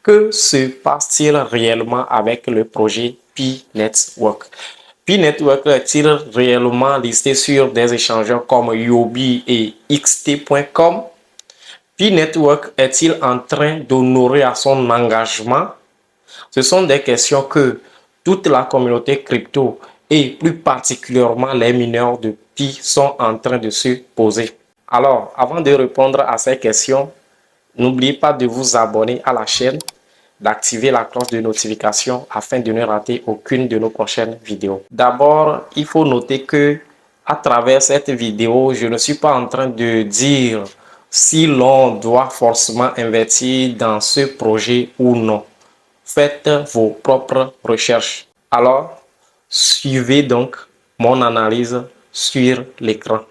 Que se passe-t-il réellement avec le projet Pi Network? Pi Network est-il réellement listé sur des échangeurs comme Huobi et xt.com? Pi Network est-il en train d'honorer à son engagement? Ce sont des questions que toute la communauté crypto et plus particulièrement les mineurs de Pi sont en train de se poser. Alors, avant de répondre à ces questions, n'oubliez pas de vous abonner à la chaîne, d'activer la cloche de notification afin de ne rater aucune de nos prochaines vidéos. D'abord, il faut noter que à travers cette vidéo, je ne suis pas en train de dire si l'on doit forcément investir dans ce projet ou non. Faites vos propres recherches. Alors, suivez donc mon analyse sur l'écran.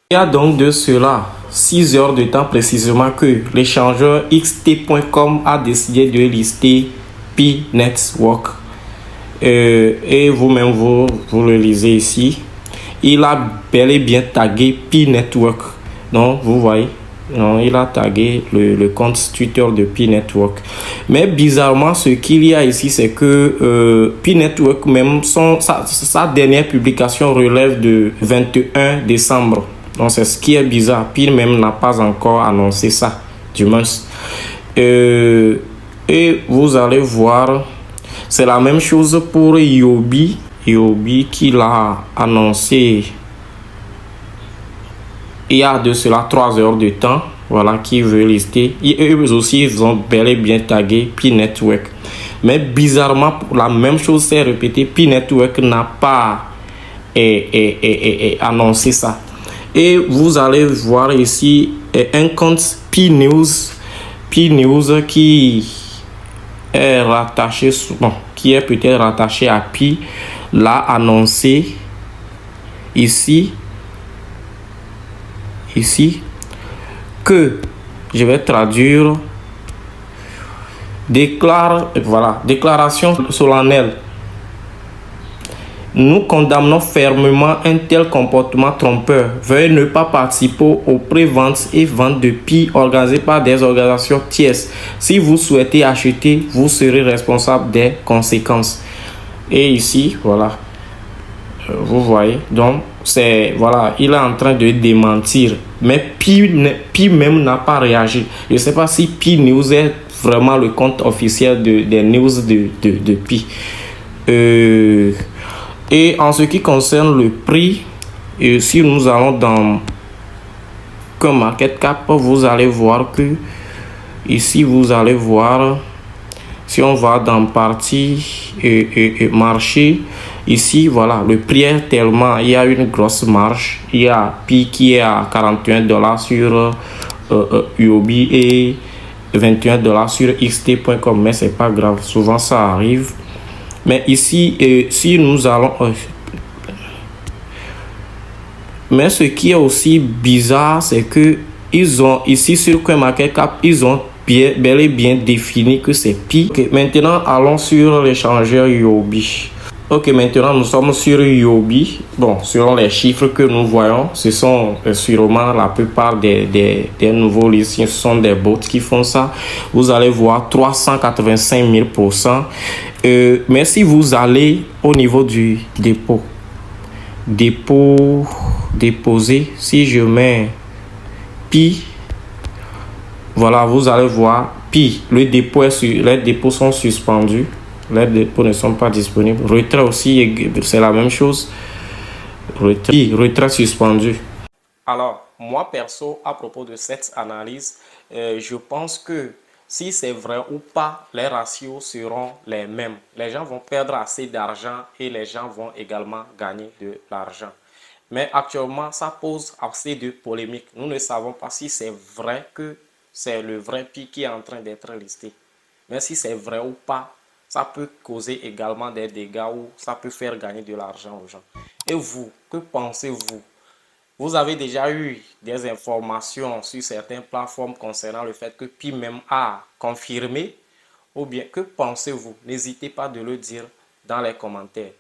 Il y a donc de cela 6 heures de temps précisément que l'échangeur xt.com a décidé de lister Pi Network. Et vous-même, vous le lisez ici. Il a bel et bien tagué Pi Network. Donc, vous voyez, non, il a tagué le compte Twitter de Pi Network. Mais bizarrement, ce qu'il y a ici, c'est que Pi Network, même sa dernière publication relève de 21 décembre. Donc, c'est ce qui est bizarre. Pi même n'a pas encore annoncé ça, du moins. Et vous allez voir, c'est la même chose pour Huobi. Huobi qui l'a annoncé il y a de cela 3 heures de temps. Voilà, qui veut lister. Et eux aussi, ils ont bel et bien tagué Pi Network. Mais bizarrement, la même chose s'est répétée. Pi Network n'a pas annoncé ça. Et vous allez voir ici un compte Pi News qui est rattaché, qui est peut-être rattaché à Pi, l'a annoncé ici que je vais traduire, déclaration solennelle. Nous condamnons fermement un tel comportement trompeur. Veuillez ne pas participer aux pré-ventes et ventes de Pi organisées par des organisations tierces. Si vous souhaitez acheter, vous serez responsable des conséquences. Et ici, voilà, vous voyez, donc c'est, voilà, il est en train de démentir. Mais Pi même n'a pas réagi. Je ne sais pas si Pi News est vraiment le compte officiel des news de Pi. Et en ce qui concerne le prix, si nous allons dans CoinMarketCap, vous allez voir que ici vous allez voir, si on va dans partie marché, ici voilà, le prix est tellement, il y a une grosse marge. Il y a Pi qui est à 41 $ sur Huobi et 21 $ sur xt.com, mais c'est pas grave, souvent ça arrive. Mais ici, si nous allons... mais ce qui est aussi bizarre, c'est que ils ont ici sur CoinMarketCap, ils ont bel et bien défini que c'est Pi. Okay, maintenant, allons sur l'échangeur Huobi. Ok, maintenant nous sommes sur Huobi. Bon, selon les chiffres que nous voyons, ce sont sûrement la plupart des nouveaux listings, ce sont des bots qui font ça. Vous allez voir 385 000%. Mais si vous allez au niveau du déposer, si je mets Pi, voilà, vous allez voir Pi, les dépôts sont suspendus. Les dépôts ne sont pas disponibles. Retrait aussi, c'est la même chose. Retrait suspendu. Alors, moi perso, à propos de cette analyse, je pense que si c'est vrai ou pas, les ratios seront les mêmes. Les gens vont perdre assez d'argent et les gens vont également gagner de l'argent. Mais actuellement, ça pose assez de polémiques. Nous ne savons pas si c'est vrai que c'est le vrai Pi qui est en train d'être listé. Mais si c'est vrai ou pas, ça peut causer également des dégâts ou ça peut faire gagner de l'argent aux gens. Et vous, que pensez-vous? Vous avez déjà eu des informations sur certaines plateformes concernant le fait que Pi même a confirmé? Ou bien, que pensez-vous? N'hésitez pas de le dire dans les commentaires.